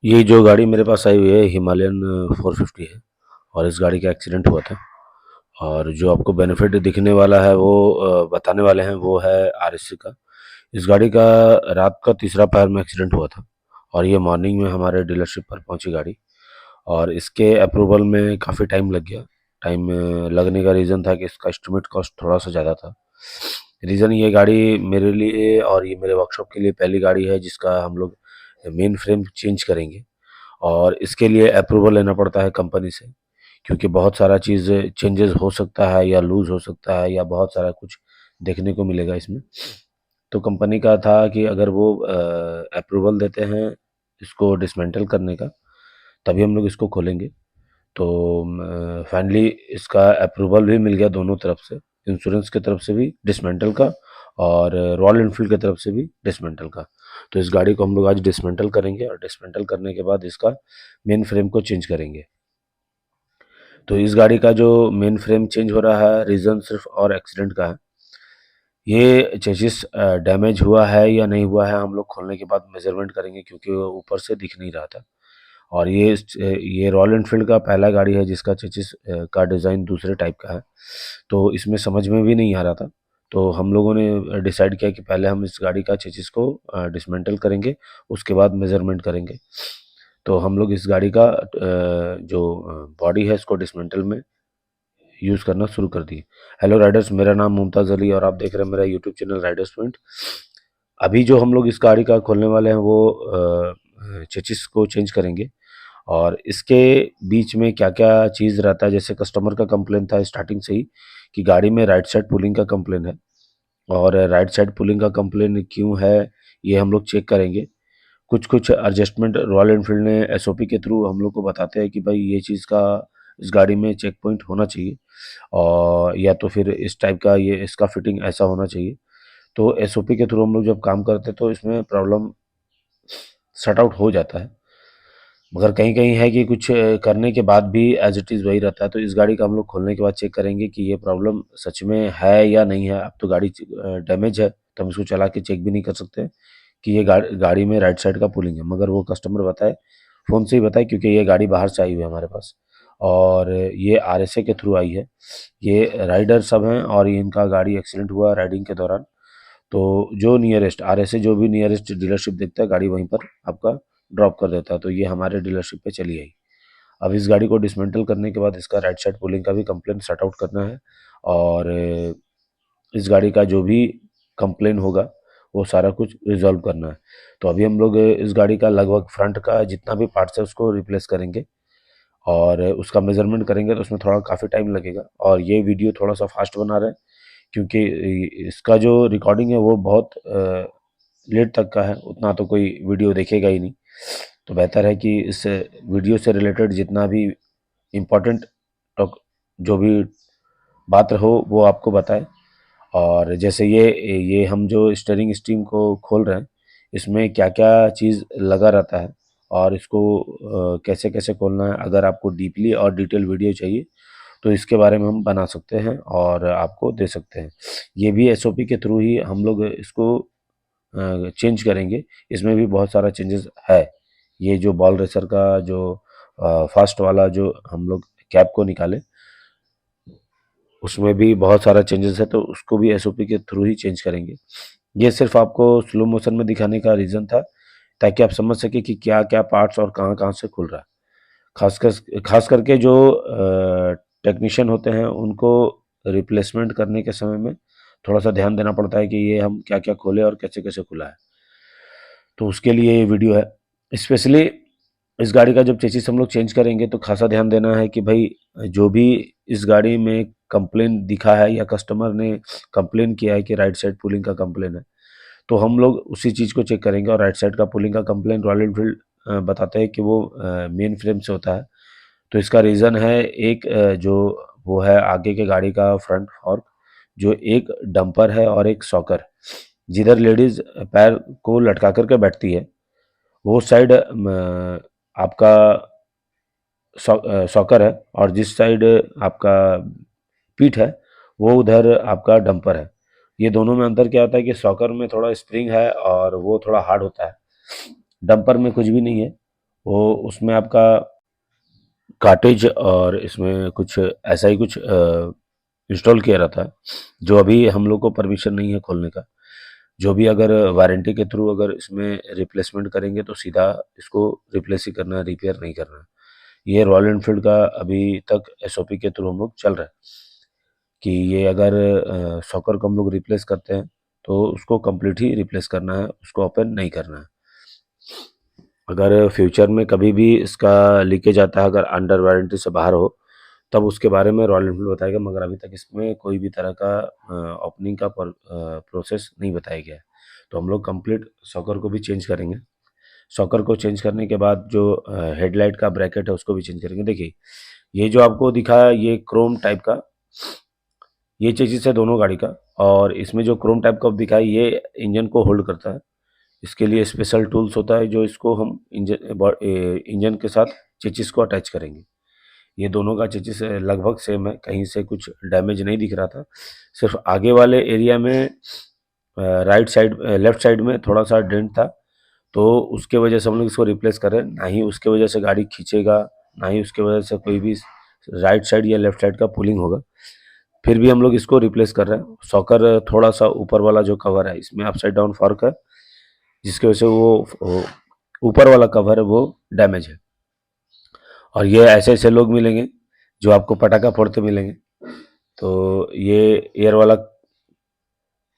ये जो गाड़ी मेरे पास आई हुई है हिमालयन 450 है और इस गाड़ी का एक्सीडेंट हुआ था। और जो आपको बेनिफिट दिखने वाला है वो बताने वाले हैं वो है आरएससी का। इस गाड़ी का रात का तीसरा पहर में एक्सीडेंट हुआ था और ये मॉर्निंग में हमारे डीलरशिप पर पहुंची गाड़ी। और इसके अप्रूवल में काफ़ी टाइम लग गया। टाइम लगने का रीज़न था कि इसका एस्टिमेट कॉस्ट थोड़ा सा ज़्यादा था। रीज़न ये गाड़ी मेरे लिए और ये मेरे वर्कशॉप के लिए पहली गाड़ी है जिसका हम लोग मेन फ्रेम चेंज करेंगे। और इसके लिए अप्रूवल लेना पड़ता है कंपनी से, क्योंकि बहुत सारा चीज़ चेंजेस हो सकता है या लूज़ हो सकता है या बहुत सारा कुछ देखने को मिलेगा इसमें। तो कंपनी का था कि अगर वो अप्रूवल देते हैं इसको डिसमेंटल करने का, तभी हम लोग इसको खोलेंगे। तो फाइनली इसका अप्रूवल भी मिल गया दोनों तरफ से, इंश्योरेंस की तरफ से भी डिसमेंटल का और रॉयल एनफील्ड की तरफ से भी डिसमेंटल का। तो इस गाड़ी को हम लोग आज डिसमेंटल करेंगे और डिसमेंटल करने के बाद इसका मेन फ्रेम को चेंज करेंगे। तो इस गाड़ी का जो मेन फ्रेम चेंज हो रहा है रीज़न सिर्फ और एक्सीडेंट का है। ये चेसिस डैमेज हुआ है या नहीं हुआ है हम लोग खोलने के बाद मेजरमेंट करेंगे, क्योंकि वो ऊपर से दिख नहीं रहा था। और ये रॉयल एनफील्ड का पहला गाड़ी है जिसका चेसिस का डिज़ाइन दूसरे टाइप का है, तो इसमें समझ में भी नहीं आ रहा था। तो हम लोगों ने डिसाइड किया कि पहले हम इस गाड़ी का चेसिस को डिसमेंटल करेंगे, उसके बाद मेजरमेंट करेंगे। तो हम लोग इस गाड़ी का जो बॉडी है इसको डिसमेंटल में यूज़ करना शुरू कर दिए। हेलो राइडर्स, मेरा नाम मुमताज़ अली और आप देख रहे हैं मेरा यूट्यूब चैनल राइडर्स पॉइंट। अभी जो हम लोग इस गाड़ी का खोलने वाले हैं वो चेसिस को चेंज करेंगे। और इसके बीच में क्या-क्या चीज़ रहता है, जैसे कस्टमर का कंप्लेन था स्टार्टिंग से ही कि गाड़ी में राइट साइड पुलिंग का कंप्लेन है। और राइट साइड पुलिंग का कंप्लेन क्यों है, ये हम लोग चेक करेंगे। कुछ-कुछ एडजस्टमेंट रॉयल एनफील्ड ने एसओपी के थ्रू हम लोग को बताते हैं कि भाई ये चीज़ का इस गाड़ी में चेक पॉइंट होना चाहिए और या तो फिर इस टाइप का ये इसका फिटिंग ऐसा होना चाहिए। तो एसओपी के थ्रू हम लोग जब काम करते हैं तो इसमें प्रॉब्लम सॉर्ट आउट हो जाता है। मगर कहीं-कहीं है कि कुछ करने के बाद भी एज़ इट इज़ वही रहता है। तो इस गाड़ी का हम लोग खोलने के बाद चेक करेंगे कि ये प्रॉब्लम सच में है या नहीं है। अब तो गाड़ी डैमेज है, तो हम इसको चला के चेक भी नहीं कर सकते कि ये गाड़ी में राइट साइड का पुलिंग है। मगर वो कस्टमर बताए, फ़ोन से ही बताए, क्योंकि ये गाड़ी बाहर से आई हुई है हमारे पास और ये आरएसए के थ्रू आई है। ये राइडर सब हैं और ये इनका गाड़ी एक्सीडेंट हुआ राइडिंग के दौरान। तो जो नियरेस्ट आरएसए जो भी नियरेस्ट डीलरशिप देखता है गाड़ी वहीं पर आपका ड्रॉप कर देता है। तो ये हमारे डीलरशिप पे चली आई। अब इस गाड़ी को डिसमेंटल करने के बाद इसका राइट साइड पुलिंग का भी कंप्लेंट सॉर्ट आउट करना है और इस गाड़ी का जो भी कंप्लेन होगा वो सारा कुछ रिज़ॉल्व करना है। तो अभी हम लोग इस गाड़ी का लगभग फ्रंट का जितना भी पार्ट्स है उसको रिप्लेस करेंगे और उसका मेज़रमेंट करेंगे, तो उसमें थोड़ा काफ़ी टाइम लगेगा। और ये वीडियो थोड़ा-सा फ़ास्ट बना रहे हैं, क्योंकि इसका जो रिकॉर्डिंग है वो बहुत लेट तक का है, उतना तो कोई वीडियो देखेगा ही नहीं। तो बेहतर है कि इस वीडियो से रिलेटेड जितना भी इम्पोर्टेंट टॉक जो भी बात हो वो आपको बताए। और जैसे ये हम जो स्टीयरिंग स्टीम को खोल रहे हैं, इसमें क्या-क्या चीज़ लगा रहता है और इसको कैसे-कैसे खोलना है। अगर आपको डीपली और डिटेल वीडियो चाहिए तो इसके बारे में हम बना सकते हैं और आपको दे सकते हैं। ये भी एसओपी के थ्रू ही हम लोग इसको चेंज करेंगे। इसमें भी बहुत सारा चेंजेस है। ये जो बॉल रेसर का जो फास्ट वाला जो हम लोग कैप को निकाले, उसमें भी बहुत सारा चेंजेस है, तो उसको भी एसओपी के थ्रू ही चेंज करेंगे। ये सिर्फ आपको स्लो मोशन में दिखाने का रीज़न था, ताकि आप समझ सकें कि क्या-क्या पार्ट्स और कहाँ-कहाँ से खुल रहा है। खास करके जो टेक्नीशियन होते हैं उनको रिप्लेसमेंट करने के समय में थोड़ा-सा ध्यान देना पड़ता है कि ये हम क्या-क्या खोले और कैसे-कैसे खुला है। तो उसके लिए ये वीडियो है। स्पेशली इस गाड़ी का जब चेसिस हम लोग चेंज करेंगे तो खासा ध्यान देना है कि भाई जो भी इस गाड़ी में कंप्लेन दिखा है या कस्टमर ने कंप्लेन किया है कि राइट साइड पुलिंग का कंप्लेन है, तो हम लोग उसी चीज़ को चेक करेंगे। और राइट साइड का पुलिंग का कंप्लेन रॉयल एनफील्ड बताते हैं कि वो मेन फ्रेम से होता है। तो इसका रीज़न है एक जो वो है आगे के गाड़ी का फ्रंट फॉर्क, जो एक डंपर है और एक सॉकर। जिधर लेडीज़ पैर को लटका कर के बैठती है, वो साइड आपका सॉकर है और जिस साइड आपका पीठ है, वो उधर आपका डंपर है। ये दोनों में अंतर क्या होता है कि सॉकर में थोड़ा स्प्रिंग है और वो थोड़ा हार्ड होता है। डंपर में कुछ भी नहीं है, वो उसमें आपका कार्टेज और इसमें कुछ ऐसा ही कुछ इंस्टॉल किया रहता है, जो अभी हम लोग को परमिशन नहीं है खोलने का। जो भी अगर वारंटी के थ्रू अगर इसमें रिप्लेसमेंट करेंगे तो सीधा इसको रिप्लेस ही करना है, रिपेयर नहीं करना है। ये रॉयल एनफील्ड का अभी तक एसओपी के थ्रू हम लोग चल रहा है कि ये अगर सॉकर को हम लोग रिप्लेस करते हैं तो उसको कंप्लीट ही रिप्लेस करना है, उसको ओपन नहीं करना है। अगर फ्यूचर में कभी भी इसका लीकेज आता है, अगर अंडर वारंटी से बाहर हो, तब उसके बारे में रॉयल एनफील्ड बताएगा, मगर अभी तक इसमें कोई भी तरह का ओपनिंग का प्रोसेस नहीं बताया गया है। तो हम लोग कंप्लीट सॉकर को भी चेंज करेंगे। सॉकर को चेंज करने के बाद जो हेडलाइट का ब्रैकेट है उसको भी चेंज करेंगे। देखिए, ये जो आपको दिखा है ये क्रोम टाइप का, ये चेसिस है दोनों गाड़ी का, और इसमें जो क्रोम टाइप का दिखा है ये इंजन को होल्ड करता है। इसके लिए स्पेशल टूल्स होता है जो इसको हम इंजन के साथ चेचिस को अटैच करेंगे। ये दोनों का चेचिस लगभग सेम है, कहीं से कुछ डैमेज नहीं दिख रहा था। सिर्फ आगे वाले एरिया में राइट साइड लेफ्ट साइड में थोड़ा सा डेंट था, तो उसके वजह से हम लोग इसको रिप्लेस करें। ना ही उसके वजह से गाड़ी खींचेगा, ना ही उसके वजह से कोई भी राइट साइड या लेफ्ट साइड का पुलिंग होगा। फिर भी हम लोग इसको रिप्लेस कर रहे हैं। सॉकर थोड़ा सा ऊपर वाला जो कवर है इसमें अपसाइड डाउन फॉर्क है, जिसकी वजह से वो ऊपर वाला कवर है वो डैमेज है। और ये ऐसे ऐसे लोग मिलेंगे जो आपको पटाखा फोड़ते मिलेंगे। तो ये एयर वाला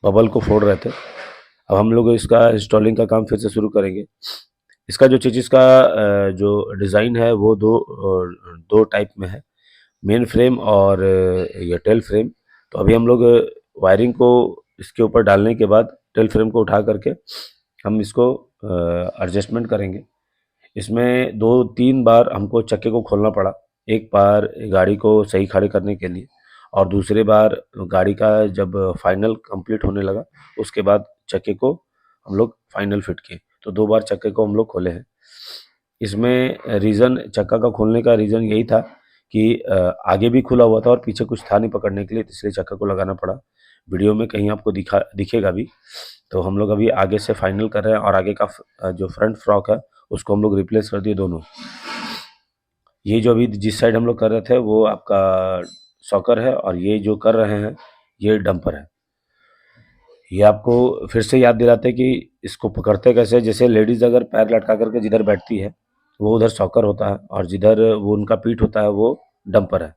बबल को फोड़ रहे थे। अब हम लोग इसका इंस्टॉलिंग का काम फिर से शुरू करेंगे। इसका जो चीज़ इसका जो डिज़ाइन है वो दो टाइप में है, मेन फ्रेम और ये टेल फ्रेम। तो अभी हम लोग वायरिंग को इसके ऊपर डालने के बाद टेल फ्रेम को उठा करके हम इसको एडजस्टमेंट करेंगे। इसमें 2-3 बार हमको चक्के को खोलना पड़ा। एक बार गाड़ी को सही खड़े करने के लिए, और दूसरे बार गाड़ी का जब फाइनल कंप्लीट होने लगा उसके बाद चक्के को हम लोग फाइनल फिट किए। तो 2 बार चक्के को हम लोग खोले हैं। इसमें रीज़न चक्का का खोलने का रीज़न यही था कि आगे भी खुला हुआ था और पीछे कुछ था नहीं पकड़ने के लिए, इसलिए चक्का को लगाना पड़ा। वीडियो में कहीं आपको दिखेगा भी। तो हम लोग अभी आगे से फाइनल कर रहे हैं, और आगे का जो फ्रंट फ्रॉक है उसको हम लोग रिप्लेस कर दिए दोनों। ये जो अभी जिस साइड हम लोग कर रहे थे वो आपका सॉकर है, और ये जो कर रहे हैं ये डंपर है। ये आपको फिर से याद दिलाते हैं कि इसको पकड़ते कैसे। जैसे लेडीज़ अगर पैर लटका करके जिधर बैठती है वो उधर सॉकर होता है, और जिधर वो उनका पीठ होता है वो डंपर है।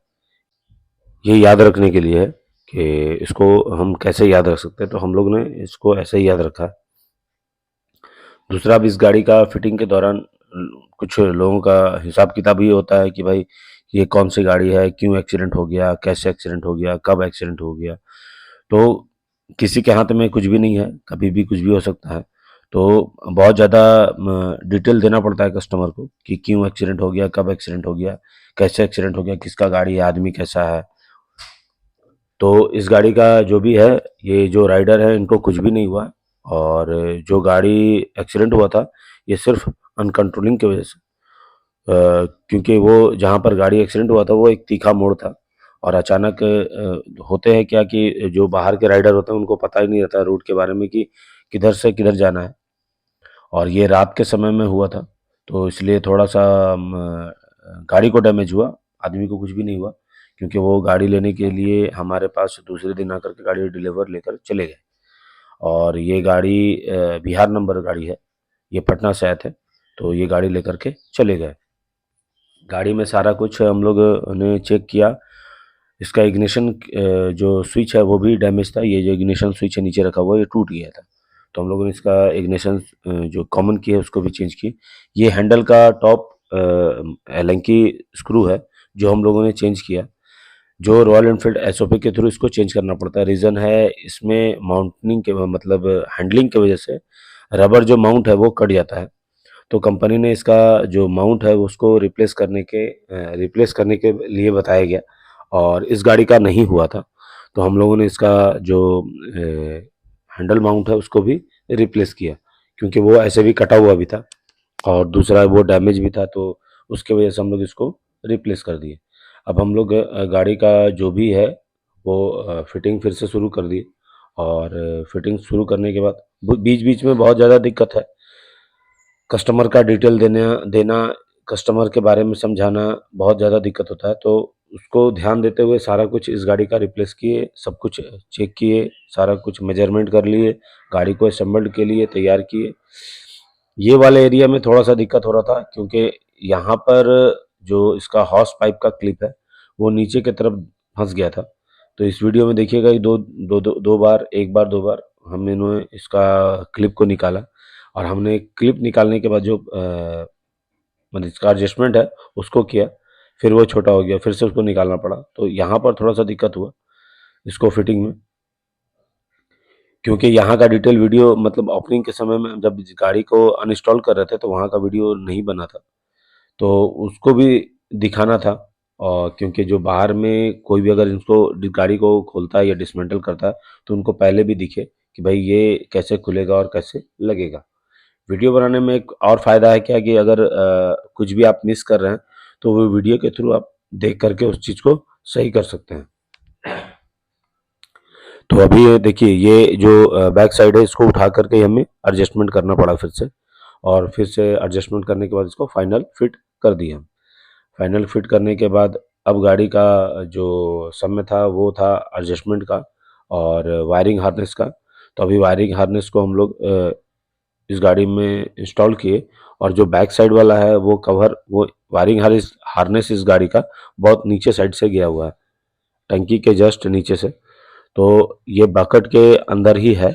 ये याद रखने के लिए है कि इसको हम कैसे याद रख सकते हैं, तो हम लोग ने इसको ऐसे ही याद रखा। दूसरा, अब इस गाड़ी का फिटिंग के दौरान कुछ लोगों का हिसाब किताब ये होता है कि भाई ये कौन सी गाड़ी है, क्यों एक्सीडेंट हो गया, कैसे एक्सीडेंट हो गया, कब एक्सीडेंट हो गया। तो किसी के हाथ में कुछ भी नहीं है, कभी भी कुछ भी हो सकता है। तो बहुत ज़्यादा डिटेल देना पड़ता है कस्टमर को कि क्यों एक्सीडेंट हो गया, कब एक्सीडेंट हो गया, कैसे एक्सीडेंट हो गया, किसका गाड़ी है, आदमी कैसा है। तो इस गाड़ी का जो भी है, ये जो राइडर है इनको कुछ भी नहीं हुआ। और जो गाड़ी एक्सीडेंट हुआ था ये सिर्फ अनकंट्रोलिंग की वजह से, क्योंकि वो जहाँ पर गाड़ी एक्सीडेंट हुआ था वो एक तीखा मोड़ था, और अचानक होते हैं क्या कि जो बाहर के राइडर होते हैं उनको पता ही नहीं रहता रूट के बारे में कि किधर से किधर जाना है। और ये रात के समय में हुआ था, तो इसलिए थोड़ा सा गाड़ी को डैमेज हुआ, आदमी को कुछ भी नहीं हुआ, क्योंकि वो गाड़ी लेने के लिए हमारे पास दूसरे दिन आकर के गाड़ी डिलीवर लेकर चले गए। और ये गाड़ी बिहार नंबर गाड़ी है, ये पटना से आए थे, तो ये गाड़ी लेकर के चले गए। गाड़ी में सारा कुछ हम लोग ने चेक किया। इसका इग्निशन जो स्विच है वो भी डैमेज था। ये जो इग्निशन स्विच है नीचे रखा हुआ ये टूट गया था, तो हम लोगों ने इसका इग्निशन जो कॉमन की है उसको भी चेंज की। ये हैंडल का टॉप एलेंकी स्क्रू है जो हम लोगों ने चेंज किया, जो रॉयल एनफील्ड एसओपी के थ्रू इसको चेंज करना पड़ता है। रीज़न है इसमें माउंटनिंग के मतलब हैंडलिंग की वजह से रबर जो माउंट है वो कट जाता है। तो कंपनी ने इसका जो माउंट है उसको रिप्लेस करने के लिए बताया गया, और इस गाड़ी का नहीं हुआ था। तो हम लोगों ने इसका जो हैंडल माउंट है उसको भी रिप्लेस किया, क्योंकि वो ऐसे भी कटा हुआ भी था और दूसरा वो डैमेज भी था, तो उसके वजह से हम लोग इसको रिप्लेस कर दिए। अब हम लोग गाड़ी का जो भी है वो फिटिंग फिर से शुरू कर दिए, और फिटिंग शुरू करने के बाद बीच बीच में बहुत ज़्यादा दिक्कत है। कस्टमर का डिटेल देना देना कस्टमर के बारे में समझाना बहुत ज़्यादा दिक्कत होता है, तो उसको ध्यान देते हुए सारा कुछ इस गाड़ी का रिप्लेस किए, सब कुछ चेक किए, सारा कुछ मेजरमेंट कर लिए, गाड़ी को असेंबल्ड के लिए तैयार किए। ये वाले एरिया में थोड़ा सा दिक्कत हो रहा था क्योंकि यहाँ पर जो इसका हॉर्स पाइप का क्लिप है वो नीचे की तरफ फंस गया था। तो इस वीडियो में देखिएगा कि दो बार, एक बार, दो बार हमने इसका क्लिप को निकाला, और हमने क्लिप निकालने के बाद जो मतलब इसका एडजस्टमेंट है उसको किया, फिर वो छोटा हो गया, फिर से उसको निकालना पड़ा। तो यहाँ पर थोड़ा सा दिक्कत हुआ इसको फिटिंग में, क्योंकि यहाँ का डिटेल वीडियो मतलब ओपनिंग के समय में जब इस गाड़ी को अनइंस्टॉल कर रहे थे तो वहाँ का वीडियो नहीं बना था, तो उसको भी दिखाना था। और क्योंकि जो बाहर में कोई भी अगर इसको गाड़ी को खोलता है या डिसमेंटल करता है तो उनको पहले भी दिखे कि भाई ये कैसे खुलेगा और कैसे लगेगा। वीडियो बनाने में एक और फ़ायदा है क्या कि अगर कुछ भी आप मिस कर रहे हैं तो वो वीडियो के थ्रू आप देख करके उस चीज़ को सही कर सकते हैं। तो अभी ये देखिए, ये जो बैक साइड है इसको उठा करके हमें एडजस्टमेंट करना पड़ा फिर से, और फिर से एडजस्टमेंट करने के बाद इसको फाइनल फिट कर दिया। फाइनल फिट करने के बाद अब गाड़ी का जो समय था वो था एडजस्टमेंट का और वायरिंग हार्नेस का। तो अभी वायरिंग हार्नेस को हम लोग इस गाड़ी में इंस्टॉल किए, और जो बैक साइड वाला है वो कवर, वो वायरिंग हार्नेस इस गाड़ी का बहुत नीचे साइड से गया हुआ है, टंकी के जस्ट नीचे से। तो ये बकेट के अंदर ही है,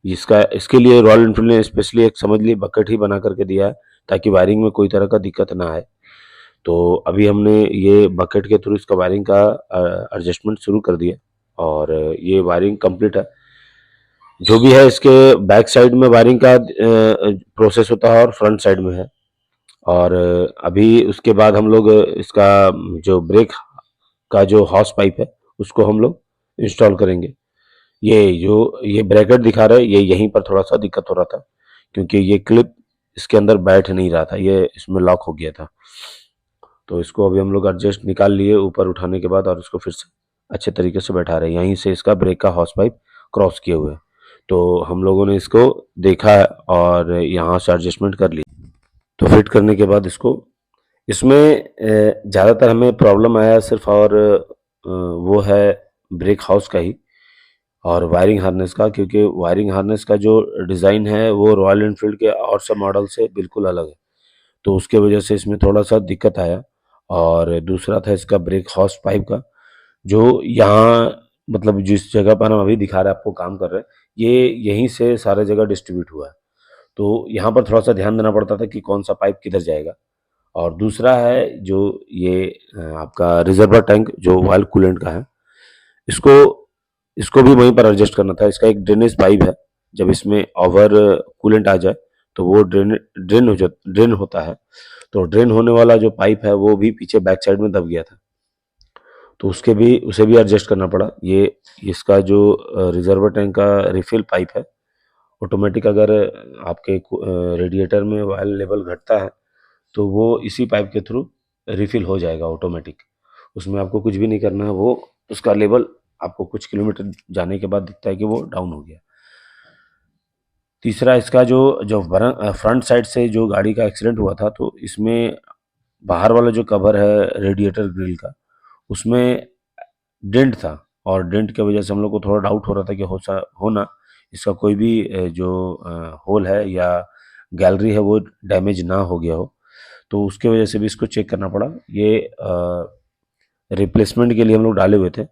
इसका इसके लिए रॉयल एनफील्ड ने स्पेशली एक समझ ली बकेट ही बना करके दिया है ताकि वायरिंग में कोई तरह का दिक्कत ना आए। तो अभी हमने ये बकेट के थ्रू इसका वायरिंग का एडजस्टमेंट शुरू कर दिया, और ये वायरिंग कंप्लीट है। जो भी है इसके बैक साइड में वायरिंग का प्रोसेस होता है और फ्रंट साइड में है। और अभी उसके बाद हम लोग इसका जो ब्रेक का जो हॉर्स पाइप है उसको हम लोग इंस्टॉल करेंगे। ये ब्रैकेट दिखा रहा है, ये यहीं पर थोड़ा सा दिक्कत हो रहा था क्योंकि ये क्लिप इसके अंदर बैठ नहीं रहा था, ये इसमें लॉक हो गया था। तो इसको अभी हम लोग एडजस्ट निकाल लिए ऊपर उठाने के बाद, और इसको फिर से अच्छे तरीके से बैठा रहे हैं। यहीं से इसका ब्रेक का हॉर्स पाइप क्रॉस किए हुए हैं। तो हम लोगों ने इसको देखा है और यहाँ से एडजस्टमेंट कर ली। तो फिट करने के बाद इसको, इसमें ज़्यादातर हमें प्रॉब्लम आया सिर्फ, और वो है ब्रेक हाउस का ही और वायरिंग हार्नेस का, क्योंकि वायरिंग हार्नेस का जो डिज़ाइन है वो रॉयल एनफील्ड के और सब मॉडल से बिल्कुल अलग है, तो उसके वजह से इसमें थोड़ा सा दिक्कत आया। और दूसरा था इसका ब्रेक हॉर्स पाइप का, जो यहाँ मतलब जिस जगह पर हम अभी दिखा रहे हैं आपको काम कर रहे हैं, ये यहीं से सारे जगह डिस्ट्रीब्यूट हुआ है। तो यहाँ पर थोड़ा सा ध्यान देना पड़ता था कि कौन सा पाइप किधर जाएगा। और दूसरा है जो ये आपका रिजर्वर टैंक जो ऑयल कूलेंट का है, इसको इसको भी वहीं पर एडजस्ट करना था। इसका एक ड्रेनेज पाइप है, जब इसमें ओवर कूलेंट आ जाए तो वो ड्रेन होता है, तो ड्रेन होने वाला जो पाइप है वो भी पीछे बैक साइड में दब गया था, तो उसे भी एडजस्ट करना पड़ा। ये इसका जो रिजर्वर टैंक का रिफिल पाइप है, ऑटोमेटिक अगर आपके रेडिएटर में ऑयल लेवल घटता है तो वो इसी पाइप के थ्रू रिफिल हो जाएगा ऑटोमेटिक। उसमें आपको कुछ भी नहीं करना है, वो उसका लेवल आपको कुछ किलोमीटर जाने के बाद दिखता है कि वो डाउन हो गया। तीसरा इसका जो जो फ्रंट साइड से जो गाड़ी का एक्सीडेंट हुआ था, तो इसमें बाहर वाला जो कवर है रेडिएटर ग्रिल का, उसमें डेंट था, और डेंट की वजह से हम लोग को थोड़ा डाउट हो रहा था कि होना इसका कोई भी जो होल है या गैलरी है वो डैमेज ना हो गया हो, तो उसके वजह से भी इसको चेक करना पड़ा। ये रिप्लेसमेंट के लिए हम लोग डाले हुए थे,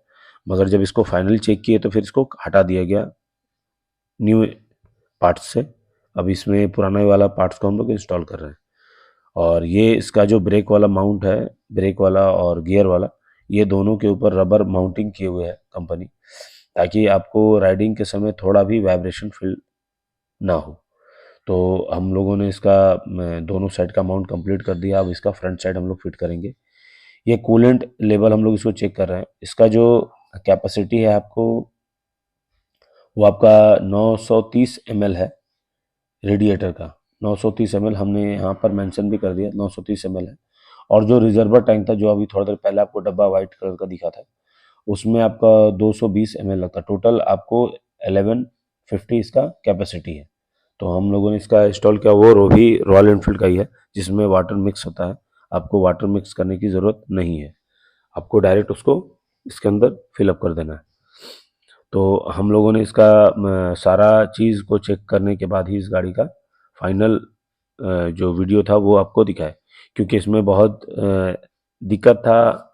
मगर जब इसको फाइनल चेक किए तो फिर इसको हटा दिया गया न्यू पार्ट्स से। अब इसमें पुराना वाला पार्ट्स को हम लोग इंस्टॉल कर रहे हैं। और ये इसका जो ब्रेक वाला माउंट है, ब्रेक वाला और गियर वाला, ये दोनों के ऊपर रबर माउंटिंग किए हुए है कंपनी, ताकि आपको राइडिंग के समय थोड़ा भी वाइब्रेशन फील ना हो। तो हम लोगों ने इसका दोनों साइड का माउंट कंप्लीट कर दिया। अब इसका फ्रंट साइड हम लोग फिट करेंगे। ये कूलेंट लेवल हम लोग इसको चेक कर रहे हैं। इसका जो कैपेसिटी है आपको, वो आपका 930 ml है रेडिएटर का। 930 ml हमने यहाँ पर मेंशन भी कर दिया, 930 ml है। और जो रिजर्वर टैंक था, जो अभी थोड़ा देर पहले आपको डब्बा वाइट कलर का दिखा था, उसमें आपका 220 ml लगता। टोटल आपको 1150 इसका कैपेसिटी है। तो हम लोगों ने इसका इंस्टॉल किया, वो भी रॉयल एनफील्ड का ही है जिसमें वाटर मिक्स होता है। आपको वाटर मिक्स करने की ज़रूरत नहीं है, आपको डायरेक्ट उसको इसके अंदर फिलअप कर देना है। तो हम लोगों ने इसका सारा चीज़ को चेक करने के बाद ही इस गाड़ी का फाइनल जो वीडियो था वो आपको दिखाया, क्योंकि इसमें बहुत दिक्कत था।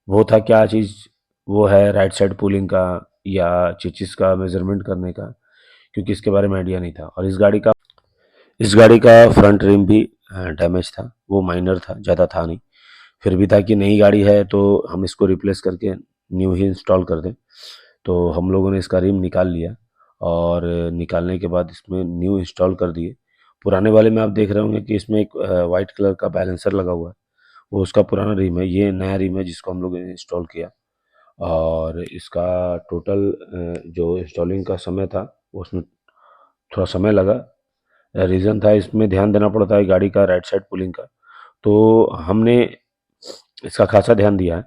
वो था क्या चीज़, वो है राइट साइड पुलिंग का या चेचिस का मेजरमेंट करने का, क्योंकि इसके बारे में आइडिया नहीं था। और इस गाड़ी का फ्रंट रिम भी डैमेज था, वो माइनर था, ज़्यादा था नहीं, फिर भी था कि नई गाड़ी है तो हम इसको रिप्लेस करके न्यू ही इंस्टॉल कर दें। तो हम लोगों ने इसका रिम निकाल लिया और निकालने के बाद इसमें न्यू इंस्टॉल कर दिए। पुराने वाले में आप देख रहे होंगे कि इसमें एक वाइट कलर का बैलेंसर लगा हुआ है, वो उसका पुराना रिम है। ये नया रिम है जिसको हम लोग ने इंस्टॉल किया। और इसका टोटल जो इंस्टॉलिंग का समय था उसमें थोड़ा समय लगा। रीज़न था इसमें ध्यान देना पड़ता है गाड़ी का राइट साइड पुलिंग का, तो हमने इसका खासा ध्यान दिया है।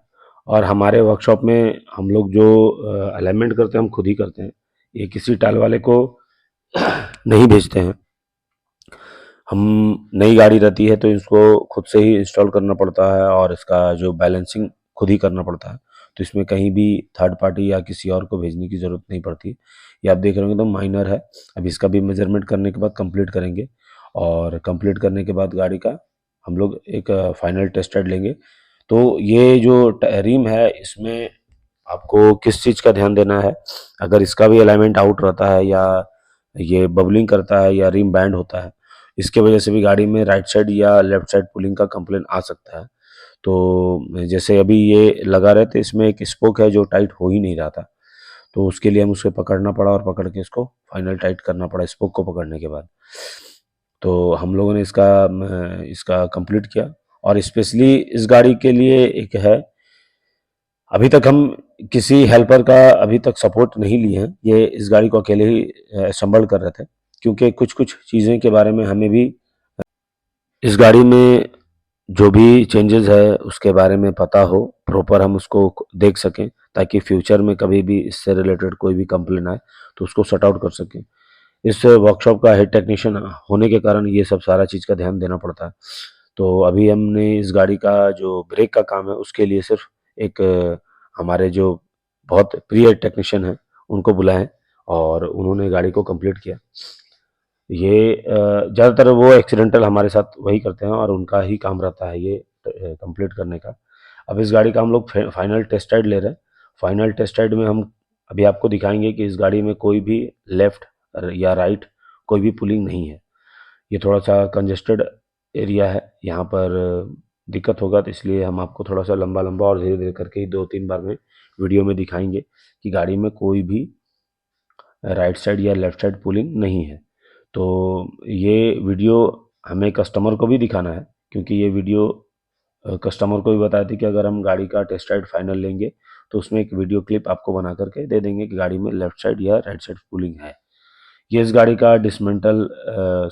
और हमारे वर्कशॉप में हम लोग जो अलाइनमेंट करते हैं हम खुद ही करते हैं, ये किसी टाल वाले को नहीं भेजते हैं। हम नई गाड़ी रहती है तो इसको खुद से ही इंस्टॉल करना पड़ता है और इसका जो बैलेंसिंग खुद ही करना पड़ता है। तो इसमें कहीं भी थर्ड पार्टी या किसी और को भेजने की ज़रूरत नहीं पड़ती। ये आप देख रहे होंगे तो माइनर है। अब इसका भी मेजरमेंट करने के बाद कंप्लीट करेंगे और कंप्लीट करने के बाद गाड़ी का हम लोग एक फाइनल टेस्ट राइड लेंगे। तो ये जो रिम है इसमें आपको किस चीज़ का ध्यान देना है, अगर इसका भी अलाइनमेंट आउट रहता है या ये बबलिंग करता है या रिम बैंड होता है, इसके वजह से भी गाड़ी में राइट साइड या लेफ्ट साइड पुलिंग का कंप्लेन आ सकता है। तो जैसे अभी ये लगा रहे थे, इसमें एक स्पोक है जो टाइट हो ही नहीं रहा था, तो उसके लिए हम उसे पकड़ना पड़ा और पकड़ के इसको फाइनल टाइट करना पड़ा स्पोक को पकड़ने के बाद। तो हम लोगों ने इसका कंप्लीट किया। और स्पेशली इस गाड़ी के लिए एक है, अभी तक हम किसी हेल्पर का अभी तक सपोर्ट नहीं लिए हैं, ये इस गाड़ी को अकेले ही असेंबल कर रहे थे, क्योंकि कुछ चीज़ें के बारे में हमें भी इस गाड़ी में जो भी चेंजेस है उसके बारे में पता हो, प्रॉपर हम उसको देख सकें, ताकि फ्यूचर में कभी भी इससे रिलेटेड कोई भी कंप्लेन आए तो उसको सॉर्ट आउट कर सकें। इस वर्कशॉप का हेड टेक्नीशियन होने के कारण ये सब सारा चीज़ का ध्यान देना पड़ता है। तो अभी हमने इस गाड़ी का जो ब्रेक का काम है उसके लिए सिर्फ एक हमारे जो बहुत प्रिय टेक्नीशियन हैं उनको बुलाएं और उन्होंने गाड़ी को कंप्लीट किया। ये ज़्यादातर वो एक्सीडेंटल हमारे साथ वही करते हैं और उनका ही काम रहता है ये कंप्लीट करने का। अब इस गाड़ी का हम लोग फाइनल टेस्ट राइड ले रहे हैं। फाइनल टेस्ट राइड में हम अभी आपको दिखाएंगे कि इस गाड़ी में कोई भी लेफ्ट या राइट कोई भी पुलिंग नहीं है। ये थोड़ा सा कंजेस्टेड एरिया है, यहाँ पर दिक्कत होगा, तो इसलिए हम आपको थोड़ा सा लंबा लंबा और धीरे धीरे करके ही 2-3 बार में वीडियो में दिखाएंगे कि गाड़ी में कोई भी राइट साइड या लेफ्ट साइड पुलिंग नहीं है। तो ये वीडियो हमें कस्टमर को भी दिखाना है, क्योंकि ये वीडियो कस्टमर को भी बताया थी कि अगर हम गाड़ी का टेस्ट राइड फाइनल लेंगे तो उसमें एक वीडियो क्लिप आपको बना करके दे देंगे कि गाड़ी में लेफ्ट साइड या राइट साइड पुलिंग है। ये इस गाड़ी का डिसमेंटल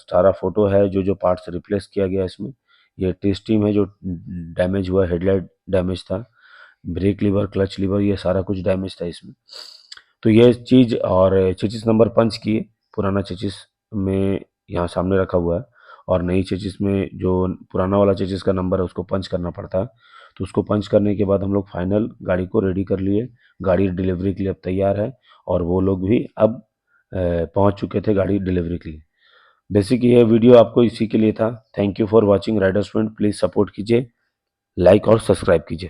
सारा फोटो है, जो जो पार्ट्स रिप्लेस किया गया इसमें। ये टी स्टीम है जो डैमेज हुआ, हेडलाइट डैमेज था, ब्रेक लीवर, क्लच लीवर, ये सारा कुछ डैमेज था इसमें। तो ये चीज़, और चेचिस नंबर पंच की, पुराना चेचिस में यहाँ सामने रखा हुआ है और नई चेचिस में जो पुराना वाला चेचिस का नंबर है उसको पंच करना पड़ता है। तो उसको पंच करने के बाद हम लोग फाइनल गाड़ी को रेडी कर लिए। गाड़ी डिलीवरी के लिए अब तैयार है और वो लोग भी अब पहुंच चुके थे गाड़ी डिलीवरी के लिए। बेसिक ये वीडियो आपको इसी के लिए था। Thank you for watching Riders friend, please support कीजिए, लाइक और सब्सक्राइब कीजिए।